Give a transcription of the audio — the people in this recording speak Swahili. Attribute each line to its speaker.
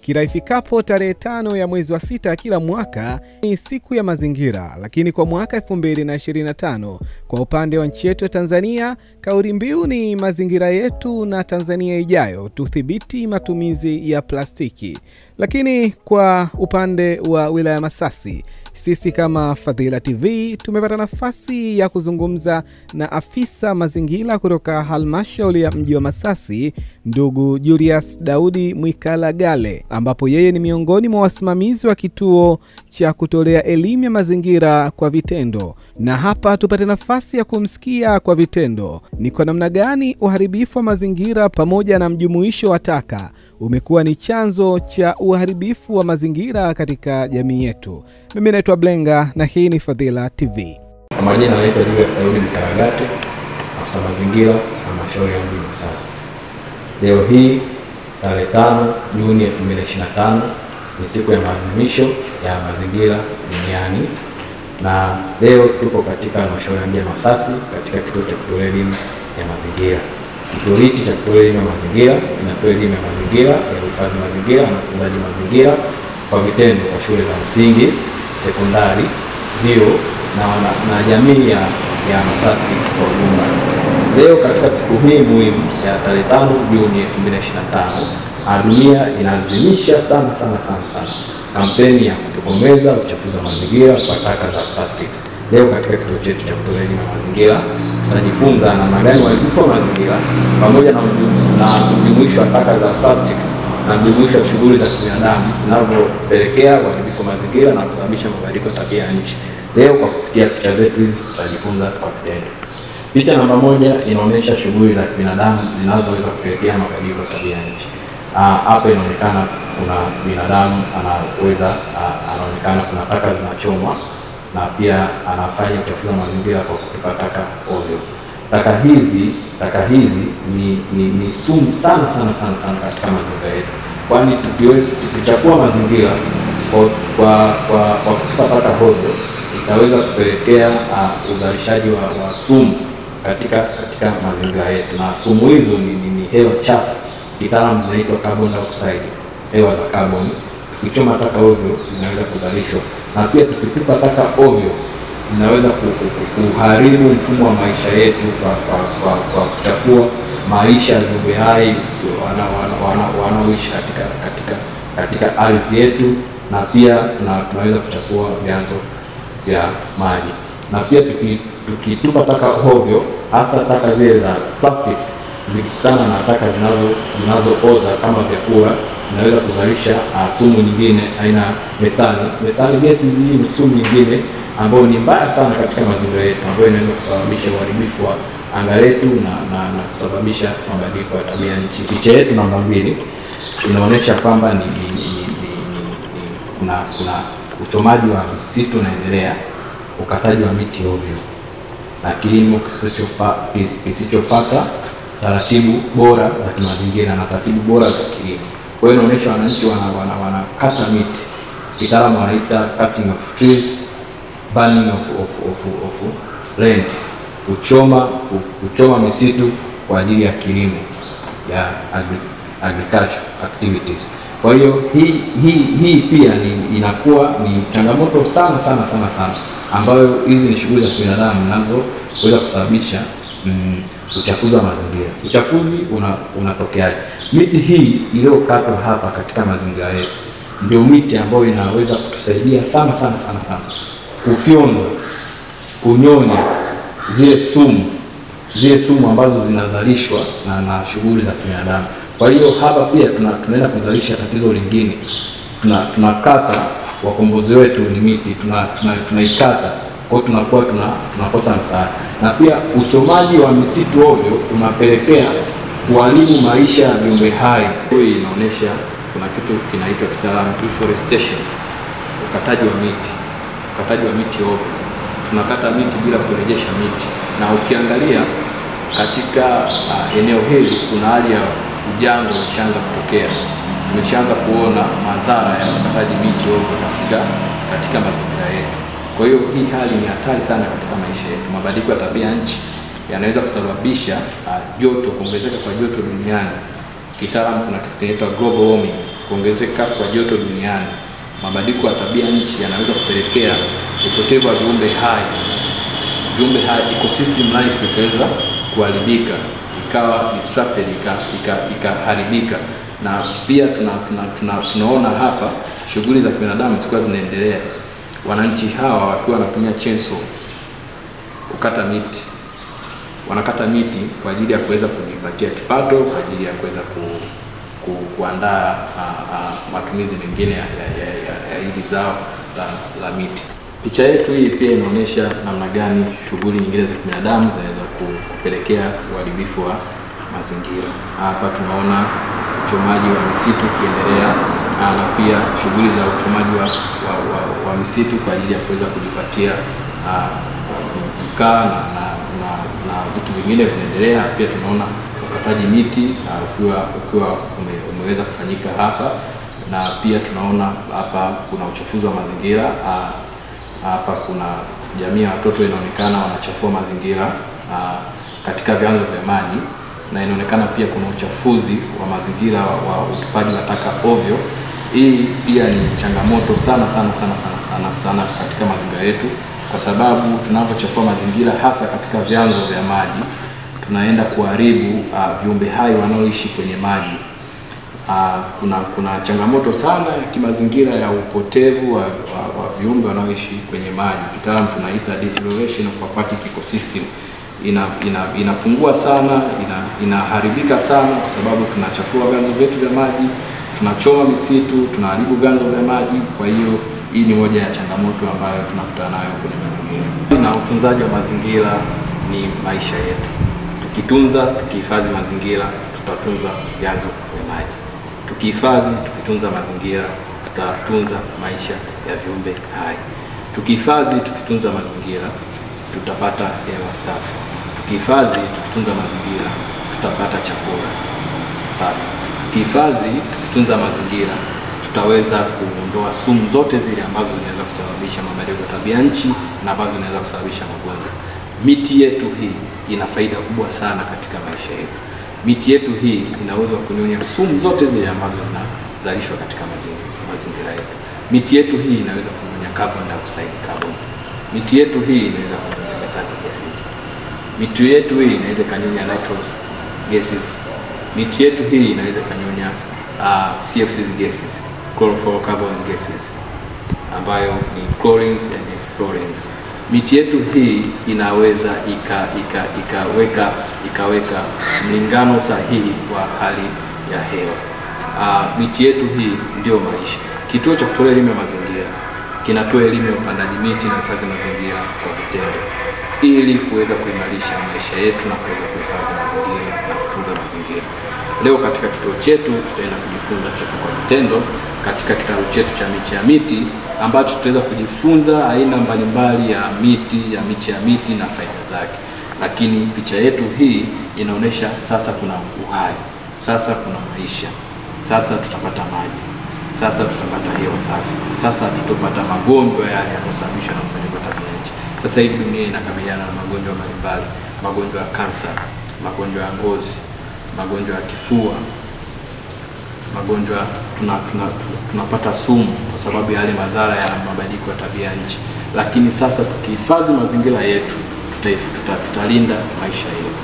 Speaker 1: Kila ifikapo tarehe 5 ya mwezi wa 6 kila mwaka ni siku ya mazingira, lakini kwa mwaka 2025 kwa upande wa nchi yetu ya Tanzania, kauli mbiu ni mazingira yetu na Tanzania ijayo, tudhibiti matumizi ya plastiki. Lakini kwa upande wa wilaya ya Masasi, sisi kama Fadhila TV tumepata nafasi ya kuzungumza na afisa mazingira kutoka halmashauri ya mji wa Masasi, ndugu Julius Daudi Mwikalagale, ambapo yeye ni miongoni mwa wasimamizi wa kituo cha kutolea elimu ya mazingira kwa vitendo. Na hapa tupate nafasi ya kumsikia kwa vitendo ni kwa namna gani uharibifu wa mazingira pamoja na mjumuisho wa taka umekuwa ni chanzo cha uharibifu wa mazingira katika jamii yetu. Mimi naitwa Blenga na hii ni Fadhila TV.
Speaker 2: Kwa majina naitwa Julius Daudi Mwikalagale, afisa mazingira halmashauri ya mji wa Masasi. Leo hii tarehe 5 Juni 2025 ni siku ya maadhimisho ya mazingira duniani, na leo tupo katika halmashauri ya mji wa Masasi katika kituo cha kutolea elimu ya mazingira. Kituo hichi cha kutolea elimu ya mazingira kinatoa elimu ya mazingira, ya uhifadhi mazingira na utunzaji mazingira kwa vitendo kwa shule za msingi, sekondari, vyuo na jamii ya Masasi kwa ujumla. Leo katika siku hii muhimu ya tarehe 5 Juni 2025, dunia inaadhimisha sana kampeni ya kutokomeza uchafuzi wa mazingira kwa taka za plastics. Leo katika kituo chetu cha kutolea elimu ya mazingira tutajifunza namna gani uharibifu wa mazingira pamoja na mjumuisho wa taka za plastics na mjumuisho wa shughuli za kibinadamu zinavyopelekea uharibifu wa mazingira na kusababisha mabadiliko ya tabia ya nchi. Leo kwa kupitia picha zetu hizi tutajifunza kwa vitendo. Picha namba 1 inaonyesha shughuli za kibinadamu zinazoweza kupelekea mabadiliko ya tabia ya nchi. Hapa inaonekana kuna binadamu anaonekana kuna taka zinachomwa na pia anafanya uchafuzi wa mazingira kwa kutupa taka ovyo. Taka hizi ni sumu sana katika mazingira yetu. Kwani tukichafua mazingira kwa kutupa taka ovyo, itaweza kupelekea uzalishaji wa sumu katika mazingira yetu. Na sumu hizo ni hewa chafu, kitaalamu zinaitwa carbon dioxide, hewa za carbon. Tukichoma taka ovyo zinaweza kuzalishwa, na pia tukitupa taka ovyo zinaweza kuharibu mfumo wa maisha yetu kwa kuchafua maisha ya viumbe hai wanaoishi katika ardhi yetu, na pia tunaweza kuchafua vyanzo vya maji. Na pia tukitupa taka ovyo, hasa taka zile za plastics, zikikutana na taka zinazooza kama vyakula, inaweza kuzalisha sumu nyingine aina methane. Methane gesi hii ni sumu nyingine ambayo ni mbaya sana katika mazingira yetu, ambayo inaweza kusababisha uharibifu wa anga letu na kusababisha mabadiliko ya tabia nchi. Picha yetu namba 2 inaonyesha kwamba kuna uchomaji wa misitu unaendelea, ukataji wa miti ovyo na kilimo kisichofuata taratibu bora za kimazingira na taratibu bora za kilimo. Kwa hiyo inaonyesha wananchi wanakata miti, kitaalamu wanaita cutting of trees, burning of land, kuchoma misitu kwa ajili ya kilimo, ya agriculture activities. Kwa hiyo hii pia inakuwa ni changamoto sana ambayo hizi ni shughuli za binadamu zinazoweza kusababisha uchafuzi wa mazingira. Uchafuzi unatokeaje? Miti hii iliyokatwa hapa katika mazingira yetu ndio miti ambayo inaweza kutusaidia sana kufyonza, kunyonya zile sumu ambazo zinazalishwa na shughuli za binadamu. Kwa hiyo hapa pia tunaenda kuzalisha tatizo lingine. Tunakata, wakombozi wetu ni miti, tunaikata, kwa tunakuwa tunakosa msaada. Na pia uchomaji wa misitu ovyo unapelekea kuharibu maisha ya viumbe hai. Hii inaonyesha kuna kitu kinaitwa kitaalamu deforestation, ukataji wa miti ovyo. Tunakata miti bila kurejesha miti, na ukiangalia katika eneo hili kuna hali ya ujangwa imeshaanza kutokea. Tumeshaanza kuona madhara ya ukataji miti ovyo katika mazingira yetu. Kwa hiyo hii hali ni hatari sana katika maisha yetu. Mabadiliko ya tabia nchi yanaweza kusababisha joto, kuongezeka kwa joto duniani. Kitaalamu kuna kitu kinaitwa global warming, kuongezeka kwa joto duniani, mabadiliko ya tabia nchi yanaweza kupelekea upotevu wa viumbe hai, ecosystem life ikaweza kuharibika, ikawa disrupted, ikaharibika. Na pia tunaona hapa shughuli za binadamu zilikuwa zinaendelea, wananchi hawa wakiwa wanatumia chainsaw kukata miti, wanakata miti kwa ajili ya kuweza kujipatia kipato, kwa ajili ya kuweza kuandaa matumizi mengine ya hili zao la miti. Picha yetu hii pia inaonyesha namna gani shughuli nyingine za binadamu zinaweza kupelekea uharibifu wa mazingira. Hapa tunaona uchomaji wa misitu ukiendelea, na pia shughuli za uchomaji wa misitu kwa ajili ya kuweza kujipatia mkaa na vitu vingine vinaendelea. Pia tunaona ukataji miti ukiwa umeweza kufanyika hapa, na pia tunaona hapa kuna uchafuzi wa mazingira. Hapa kuna jamii ya watoto inaonekana wanachafua mazingira katika vyanzo vya maji, na inaonekana pia kuna uchafuzi wa mazingira wa utupaji wa taka ovyo. Hii pia ni changamoto sana katika mazingira yetu, kwa sababu tunapochafua mazingira hasa katika vyanzo vya maji tunaenda kuharibu viumbe hai wanaoishi kwenye maji. Kuna changamoto sana ya kimazingira ya upotevu wa viumbe wanaoishi kwenye maji. Kitaalamu tunaita deterioration of aquatic ecosystem. Inapungua sana, inaharibika sana kwa sababu tunachafua vyanzo vyetu vya maji, tunachoma misitu, tunaharibu vyanzo vya maji. Kwa hiyo hii ni moja ya changamoto ambayo tunakutana nayo kwenye mazingira. Na utunzaji wa mazingira ni maisha yetu. Tukihifadhi mazingira, tutatunza vyanzo vya maji. Tukitunza mazingira, tutatunza maisha ya viumbe hai. Tukitunza mazingira, tutapata hewa safi. Tukitunza mazingira, tutapata chakula safi. Tukitunza mazingira, tutaweza kuondoa sumu zote zile ambazo zinaweza kusababisha mabadiliko ya tabia nchi na ambazo zinaweza kusababisha magonjwa. Miti yetu hii ina faida kubwa sana katika maisha yetu. Miti yetu hii inaweza kunyonya sumu zote zile ambazo zinazalishwa katika mazingira yetu. Miti yetu hii inaweza kunyonya carbon dioxide. Miti yetu hii inaweza kunyonya methane gases. Miti yetu hii inaweza kunyonya nitrous gases. Miti yetu hii inaweza kunyonya CFC gases, chlorofluorocarbon gases, ambayo ni chlorines and fluorines. Miti yetu hii inaweza ikaweka mlingano sahihi wa hali ya hewa. Miti yetu hii ndio maisha. Kituo cha kutolea elimu ya mazingira kinatoa elimu ya upandaji miti na uhifadhi mazingira kwa vitendo, ili kuweza kuimarisha maisha yetu na kuweza kuhifadhi mazingira na kutunza mazingira. Leo katika kituo chetu tutaenda kujifunza sasa kwa vitendo katika kitabu chetu cha miche ya miti, ambacho tutaweza kujifunza aina mbalimbali ya miche ya miti na faida zake. Lakini picha yetu hii inaonyesha sasa kuna uhai, sasa kuna maisha, sasa tutapata maji, sasa tutapata hewa safi, sasa tutapata magonjwa yale yanayosababishwa na mabadiliko ya tabia nchi. Sasa hivi dunia inakabiliana na magonjwa mbalimbali, magonjwa ya kansa, magonjwa ya ngozi, magonjwa ya kifua, magonjwa tunapata sumu kwa sababu ya yale madhara ya mabadiliko ya tabia nchi. Lakini sasa tukihifadhi mazingira yetu, tutalinda maisha yetu.